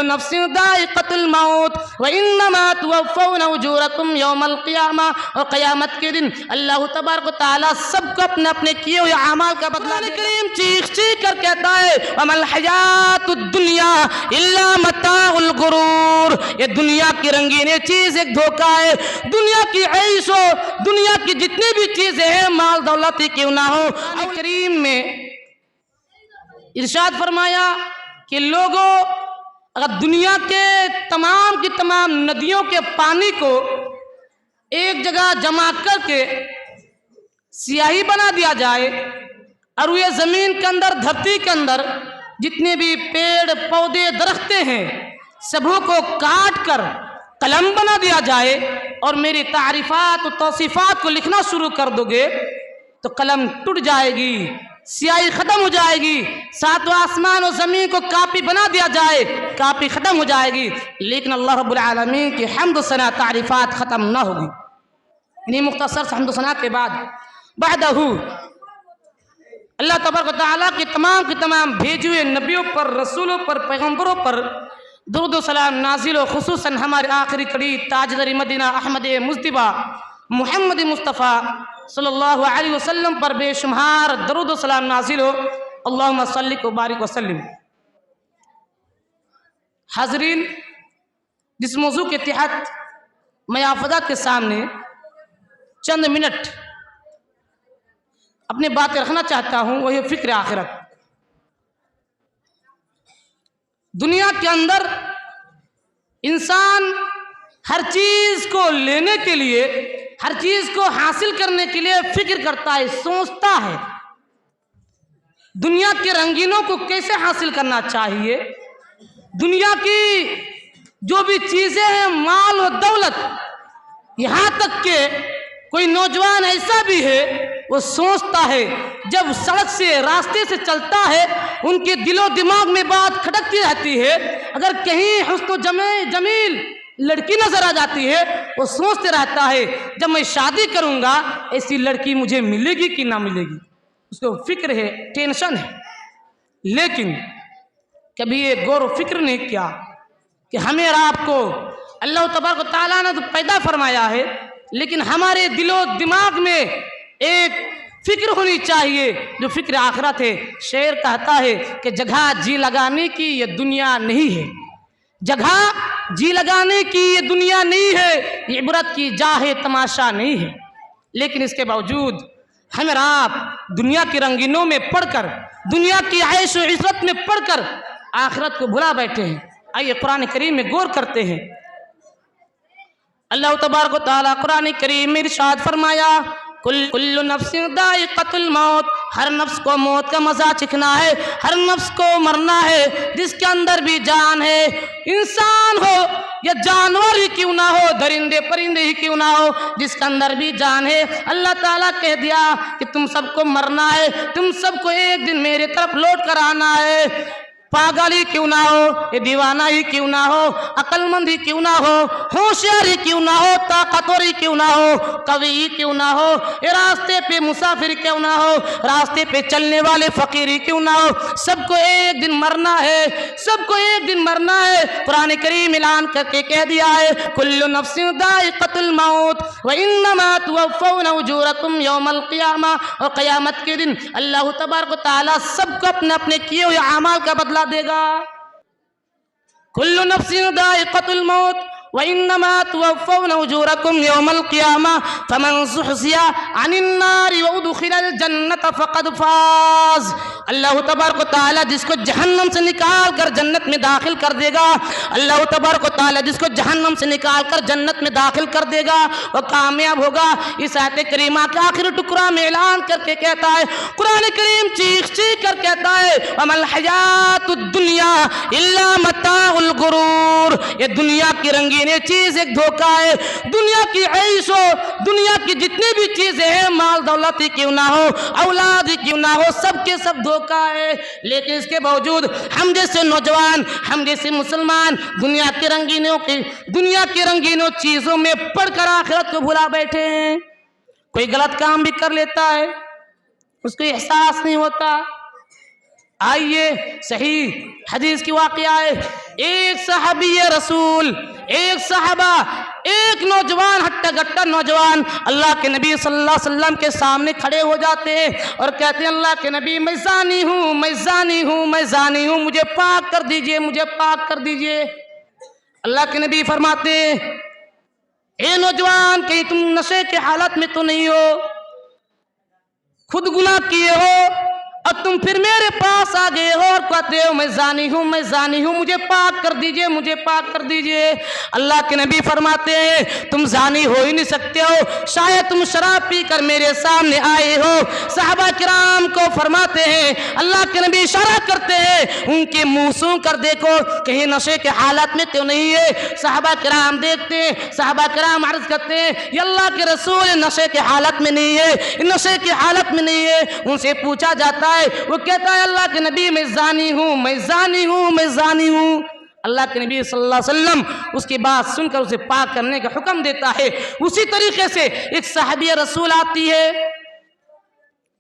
कुल्लु नफ्सिन दाइक़तुल मौत व इन्नमा तुवफ़्फ़ौना उजूरकुम यौमल क़ियामा। और क़यामत के दिन अल्लाह तबारक व तआला सबको अपने अपने किए हुए अमाल का बदला देगा। करीम चीख चीख कर कहता है वमल हयातुद दुनिया इल्ला मताउल गुरूर, ये दुनिया की रंगीन चीज एक धोखा है। दुनिया की ऐशो, दुनिया की जितनी भी चीजें हैं, माल दौलत ही क्यों ना हो। और करीम में इरशाद फरमाया कि लोगों, अगर दुनिया के तमाम की तमाम नदियों के पानी को एक जगह जमा करके स्याही बना दिया जाए और ये जमीन के अंदर, धरती के अंदर जितने भी पेड़ पौधे दरख्तें हैं सबों को काट कर कलम बना दिया जाए और मेरी तारीफात और तौसीफात को लिखना शुरू कर दोगे तो कलम टूट जाएगी, स्याही खत्म हो जाएगी। सातवां आसमान और जमीन को कापी बना दिया जाए, कापी खत्म हो जाएगी, लेकिन अल्लाह रब्बुल आलमीन की हम्द सना तारीफात खत्म ना होगी। इन्हीं मुख्तसर से हम्द सना के बाद बादहू अल्लाह तबारक व तआला के तमाम भेजे हुए नबियों पर, रसूलों पर, पैगम्बरों पर दुरूद व सलाम नाजिल हो। खुसूसन हमारे आखिरी कड़ी ताजदर मदीना अहमद मुज्तबा मुहम्मद मुस्तफ़ा सल्लल्लाहु अलैहि वसल्लम पर बेशुमार दरूद व सलाम नाजिल हो। अल्लाहुम्मा सल्लि व बारिक व सल्लिम। हाज़रीन, जिस मौजू के तहत मैं आफदा के सामने चंद मिनट अपनी बातें रखना चाहता हूँ वह फिक्र आखिरत। दुनिया के अंदर इंसान हर चीज को लेने के लिए, हर चीज को हासिल करने के लिए फिक्र करता है, सोचता है दुनिया के रंगीनों को कैसे हासिल करना चाहिए। दुनिया की जो भी चीजें हैं, माल और दौलत, यहाँ तक के कोई नौजवान ऐसा भी है वो सोचता है जब सड़क से, रास्ते से चलता है, उनके दिलो दिमाग में बात खटकती रहती है। अगर कहीं हुस्न जमील लड़की नजर आ जाती है वो सोचते रहता है जब मैं शादी करूंगा ऐसी लड़की मुझे मिलेगी कि ना मिलेगी। उसको फिक्र है, टेंशन है। लेकिन कभी ये गौर व फिक्र नहीं किया कि हमें और आपको अल्लाह तबारक व तआला ने तो पैदा फरमाया है, लेकिन हमारे दिलो दिमाग में एक फिक्र होनी चाहिए जो फिक्र आखिरत है। शेर कहता है कि जगह जी लगाने की ये दुनिया नहीं है, जगह जी लगाने की ये दुनिया नहीं है, ये इबरत की जाहे तमाशा नहीं है। लेकिन इसके बावजूद हम और आप दुनिया के रंगीनों में पढ़कर, दुनिया की ऐश व इज़्ज़त में पढ़कर आखिरत को भुला बैठे हैं। आइए कुरान करीम में गौर करते हैं। अल्लाह तबारक व तआला कुरान करीम में इरशाद फरमाया कुल्लु नफ्सिन दाइक़तुल मौत, हर नफ्स को मौत का मजा चखना है, हर नफ्स को मरना है। जिसके अंदर भी जान है, इंसान हो या जानवर ही क्यों ना हो, दरिंदे परिंदे ही क्यों ना हो, जिसके अंदर भी जान है, अल्लाह ताला कह दिया कि तुम सबको मरना है, तुम सबको एक दिन मेरे तरफ लौट कर आना है। पागल ही क्यों ना हो, ये दीवाना ही क्यों ना हो, अक्लमंद ही क्यों ना हो, होशियार ही क्यों ना हो, ताकतवर ही क्यों ना हो, कवि ही क्यों ना हो, ये रास्ते पे मुसाफिर क्यों ना हो, रास्ते पे चलने वाले फकीर ही क्यों ना हो, सबको एक दिन मरना है, सबको एक दिन मरना है। कुरान करीम ऐलान करके कह दिया है कुल्लु नफ्सिन दाइक़तुल मौत व इन्नमा तुवफ़्फ़ौना उजूरकुम यौमल क़ियामा। और क़यामत के दिन अल्लाह तबारक व तआला सबको अपने अपने किए हुए अमाल का बदला देगा। कुल्लु नफ्सिन दाइक़तुल मौत व इन्नमा तुवफ़्फ़ौना उजूरकुम यौमल क़ियामा फमन ज़ुहज़िया अनिन नारि व उदख़िलल जन्नत फ़क़द फ़ाज़। अल्लाह तबारक व तआला जिसको जहन्नम से निकाल कर जन्नत में दाखिल कर देगा, अल्लाह तबारक व तआला जिसको जहन्नम से निकाल कर जन्नत में दाखिल कर देगा वह कामयाब होगा। इस आयत करीमा के आखिरी टुकड़ा में ऐलान करके कहता है, कुरान करीम चीख चीख कर कहता है वमल हयातुद दुनिया इल्ला मताउल गुरूर, ये दुनिया की रंगीन चीज एक धोखा है। दुनिया की ऐशो, दुनिया की जितनी भी चीजें हैं, माल दौलत ही क्यों ना हो, औलाद ही क्यों ना हो, सबके सब धोखा है। लेकिन इसके बावजूद हम जैसे नौजवान, हम जैसे मुसलमान दुनिया के रंगीनों चीजों में पढ़कर आखिरत को भुला बैठे हैं। कोई गलत काम भी कर लेता है, उसको एहसास नहीं होता, आइए सही हदीस की वाक़या है, एक सहाबी रसूल, एक सहाबा, एक नौजवान, हट्टा गट्टा नौजवान अल्लाह के नबी सल्लल्लाहु अलैहि वसल्लम के सामने खड़े हो जाते हैं और कहते हैं, अल्लाह के नबी मैं जानी हूँ, मैं जानी हूँ, मैं जानी हूँ, मुझे पाक कर दीजिए, मुझे पाक कर दीजिए। अल्लाह के नबी फरमाते हैं, ए नौजवान, कहीं तुम नशे के हालत में तो नहीं हो, खुद गुनाह किए हो और तुम फिर मेरे पास आ गए हो और कहते हो मैं जानी हूँ, मैं जानी हूँ, मुझे पाक कर दीजिए, मुझे पाक कर दीजिए। अल्लाह के नबी फरमाते हैं, तुम जानी हो ही नहीं सकते हो, शायद तुम शराब पी कर मेरे सामने आए हो। सहाबा किराम को फरमाते हैं, अल्लाह के नबी इशारा करते हैं, उनके मुंह सूं कर देखो कहीं नशे के हालत में तो नहीं है। सहाबा किराम देखते हैं, सहाबा किराम अर्ज करते हैं, ये अल्लाह के रसूल नशे के हालत में नहीं है, नशे की हालत में नहीं है। उनसे पूछा जाता है, वो कहता है, अल्लाह के नबी मैं जानी हूँ, मैं जानी हूँ, मैं जानी हूँ। अल्लाह के नबी सल्लल्लाहु अलैहि वसल्लम उसकी बात सुनकर उसे पाक करने का हुक्म देता है। उसी तरीके से एक सहाबिया रसूल आती है,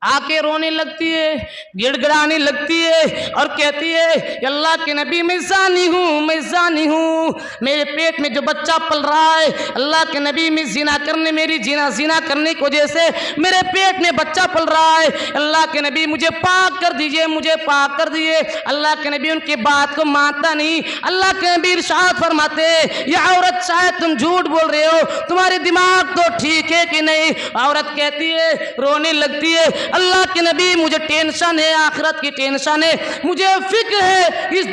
आके रोने लगती है, गिड़गिड़ाने लगती है और कहती है, अल्लाह के नबी मैं जानी हूँ, मैं जानी हूँ, मेरे पेट में जो बच्चा पल रहा है, अल्लाह के नबी मैं मेरी जिना करने की वजह से मेरे पेट में बच्चा पल रहा है, अल्लाह के नबी मुझे पाक कर दीजिए, मुझे पाक कर दीजिए। अल्लाह के नबी उनकी बात को मानता नहीं। अल्लाह के नबी इरशाद फरमाते, ये औरत शायद तुम झूठ बोल रहे हो, तुम्हारे दिमाग तो ठीक है कि नहीं। औरत कहती है, रोने लगती है, अल्लाह के नबी मुझे टेंशन है, आखिरत की टेंशन है, मुझे फिक्र है इस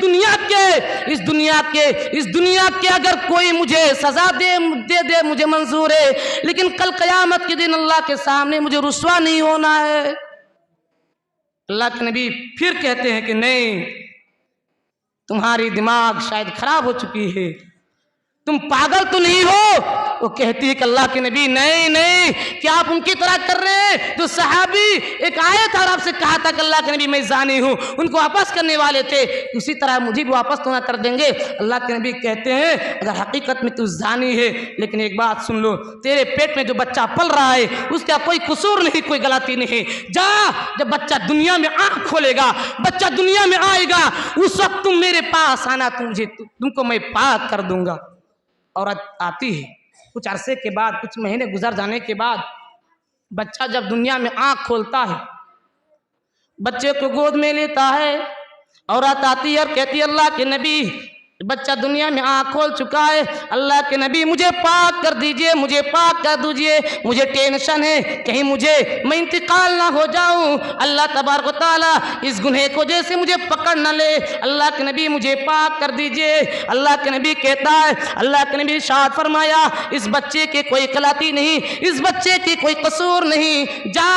दुनिया के अगर कोई मुझे सजा दे मुझे मंजूर है, लेकिन कल क़यामत के दिन अल्लाह के सामने मुझे रुस्वा नहीं होना है। अल्लाह के नबी फिर कहते हैं कि नहीं, तुम्हारी दिमाग शायद खराब हो चुकी है, तुम पागल तो नहीं हो। वो कहती है कि अल्लाह के नबी नहीं नहीं, क्या आप उनकी तरह कर रहे हैं जो सहाबी एक आयत और आपसे कहा था कि अल्लाह के नबी मैं जानी हूँ, उनको वापस करने वाले थे, उसी तरह मुझे भी वापस तो ना कर देंगे। अल्लाह के नबी कहते हैं, अगर हकीकत में तू जानी है, लेकिन एक बात सुन लो, तेरे पेट में जो बच्चा पल रहा है उसका कोई कसूर नहीं, कोई गलती नहीं। जा, जब बच्चा दुनिया में आँख खोलेगा, बच्चा दुनिया में आएगा, उस वक्त तुम मेरे पास आना, तुमको मैं पाक कर दूंगा। औरत आती है, कुछ अरसे के बाद, कुछ महीने गुजर जाने के बाद बच्चा जब दुनिया में आँख खोलता है, बच्चे को गोद में लेता है, औरत आती है और कहती है, अल्लाह के नबी बच्चा दुनिया में आँख खोल चुका है, अल्लाह के नबी मुझे पाक कर दीजिए, मुझे पाक कर दीजिए, मुझे टेंशन है कहीं मैं इंतकाल ना हो जाऊं, अल्लाह तबारक व तआला इस गुनहे को जैसे मुझे पकड़ न ले, अल्लाह के नबी मुझे पाक कर दीजिए। अल्लाह के नबी कहता है, अल्लाह के नबी इरशाद फरमाया, इस बच्चे के कोई गलती नहीं, इस बच्चे की कोई कसूर नहीं, जा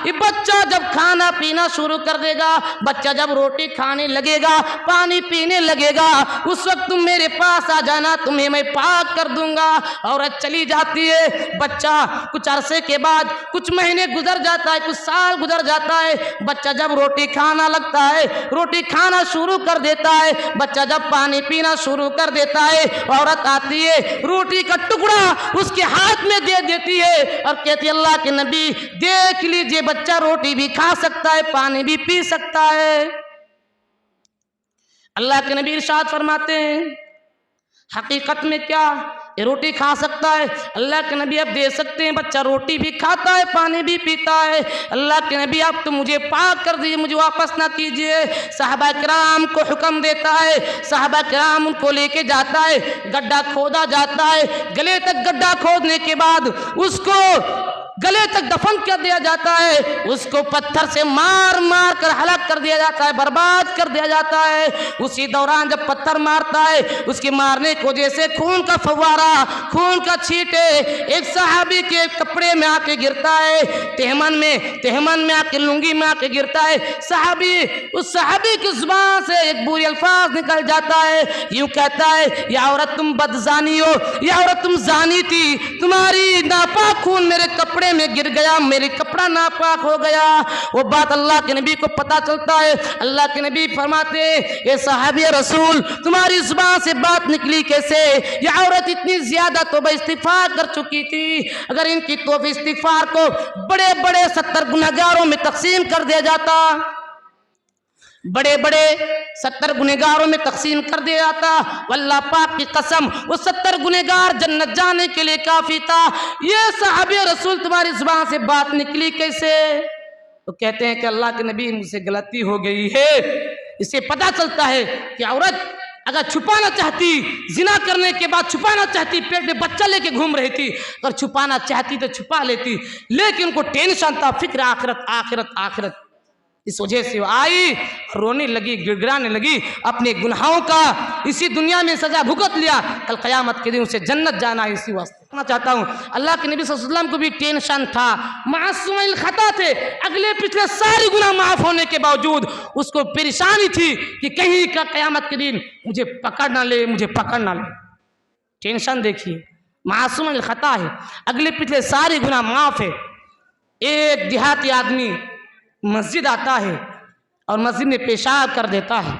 ये बच्चा जब खाना पीना शुरू कर देगा, बच्चा जब रोटी खाने लगेगा, पानी पीने लगेगा, उस वक्त तुम मेरे पास आ जाना, तुम्हें मैं पाक कर दूंगा। औरत चली जाती है। बच्चा कुछ अरसे के बाद, कुछ महीने गुजर जाता है, कुछ साल गुजर जाता है, बच्चा जब रोटी खाना लगता है, रोटी खाना शुरू कर देता है, बच्चा जब पानी पीना शुरू कर देता है, औरत आती है, रोटी का टुकड़ा उसके हाथ में दे देती है और कहती है, अल्लाह के नबी देख लीजिए, बच्चा रोटी भी खा सकता है, पानी भी पी सकता है। अल्लाह के नबी इरशाद फरमाते हैं, हकीकत में क्या ये रोटी खा सकता है? अल्लाह के नबी आप दे सकते हैं, बच्चा रोटी भी खाता है, पानी भी पीता है। अल्लाह के नबी आप तो मुझे पाक कर दीजिए, मुझे वापस ना कीजिए। सहाबा किराम को हुक्म देता है, सहाबा किराम उनको लेके जाता है, गड्ढा खोदा जाता है, गले तक गड्ढा खोदने के बाद उसको गले तक दफन कर दिया जाता है, उसको पत्थर से मार मार कर हलाक कर दिया जाता है, बर्बाद कर दिया जाता है। उसी दौरान जब पत्थर मारता है, उसके मारने को जैसे खून का फव्वारा, खून का छींटे एक सहाबी के कपड़े में आके गिरता है, तेहमन में आके, लुंगी में आके गिरता है। उस सहाबी की जुबान से एक बुरी अल्फाज निकल जाता है, यूं कहता है, या औरत तुम बदजानी हो, या औरत तुम जानी थी, तुम्हारी नापाक खून मेरे कपड़े में गिर गया, मेरे कपड़ा नापाक हो गया। वो बात अल्लाह के नबी को पता चलता है। अल्लाह के नबी फरमाते, ये सहाबी रसूल तुम्हारी जुबान से बात निकली कैसे? ये औरत इतनी ज्यादा तौबा इस्तिगफार कर चुकी थी, अगर इनकी तौबा इस्तिगफार को बड़े बड़े 70 गुनहगारों में तकसीम कर दिया जाता, बड़े बड़े 70 गुनहगारों में तकसीम कर दिया जाता। वल्लाह पाक की कसम वो 70 गुनहगार जन्नत जाने के लिए काफी था। ये सहाबे रसूल तुम्हारी जुबान से बात निकली कैसे? तो कहते हैं कि अल्लाह के नबी मुझसे गलती हो गई है। इससे पता चलता है कि औरत अगर छुपाना चाहती, जिना करने के बाद छुपाना चाहती, पेट में बच्चा लेके घूम रही थी, अगर छुपाना चाहती तो छुपा लेती, लेकिन उनको टेंशन था, फिक्र आखिरत आखिरत आखिरत। इस वजह से वो आई, रोने लगी, गिड़गिड़ाने लगी, अपने गुनाहों का इसी दुनिया में सजा भुगत लिया, कल क़यामत के दिन उसे जन्नत जाना है। इसी वास्ते कहना चाहता हूँ अल्लाह के नबी सल्लल्लाहु अलैहि वसल्लम को भी टेंशन था, मासूमुल खता थे, अगले पिछले सारे गुनाह माफ होने के बावजूद उसको परेशानी थी कि कहीं का क़यामत के दिन मुझे पकड़ ना ले, मुझे पकड़ ना ले। टेंशन देखिए, मासूमुल खता है, अगले पिछले सारे गुनाह माफ है। एक देहाती आदमी मस्जिद आता है और मस्जिद में पेशाब कर देता है।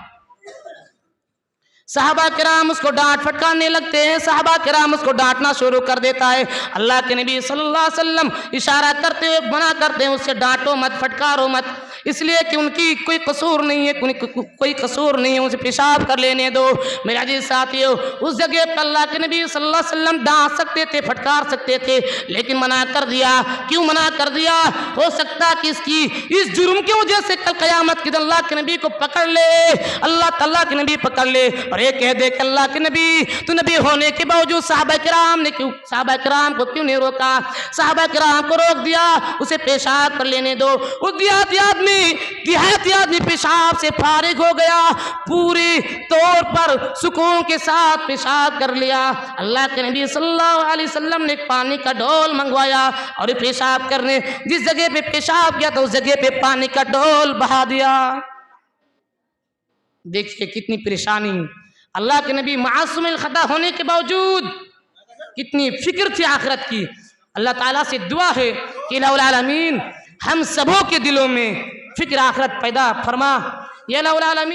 सहाबा किराम उसको डांट फटकारने लगते हैं, सहाबा किराम उसको डांटना शुरू कर देता है। अल्लाह के नबी सल्लल्लाहु अलैहि वसल्लम इशारा करते हुए मना करते हैं, उससे डांटो मत, फटकारो मत, इसलिए कि उनकी कोई कसूर नहीं है, कोई कसूर नहीं है, उसे पेशाब कर लेने दो। मेरे अजीज साथियों, उस जगह पर अल्लाह के नबी सल्लल्लाहु अलैहि वसल्लम डांट सकते थे, फटकार सकते थे, लेकिन मना कर दिया। क्यों मना कर दिया? हो सकता कि इस जुर्म की वजह से कल क़यामत के दिन अल्लाह के नबी को पकड़ ले, अल्लाह ताला के नबी पकड़ ले और ये कह दे कि अल्लाह के नबी, तो नबी होने के बावजूद सहाबा किराम को क्यों नहीं रोका? सहाबा किराम को रोक दिया, उसे पेशाब कर लेने दो। उस देहाती आदमी पेशाब से फारिग हो गया, पूरी तौर पर सुकून के साथ पेशाब कर लिया। अल्लाह के नबी सल्लल्लाहु अलैहि वसल्लम ने पानी का ढोल मंगवाया और पेशाब करने जिस जगह पे पेशाब किया तो उस जगह पे पानी का ढोल बहा दिया। देखिए कितनी परेशानी। अल्लाह के नबी मासूमुल खता होने के बावजूद कितनी फिक्र थी आखिरत की। अल्लाह ताला से दुआ है कि इलाहुल आलमीन हम सबों के दिलों में फिक्र आखिरत पैदा फरमा। या इलाहुल आलमीन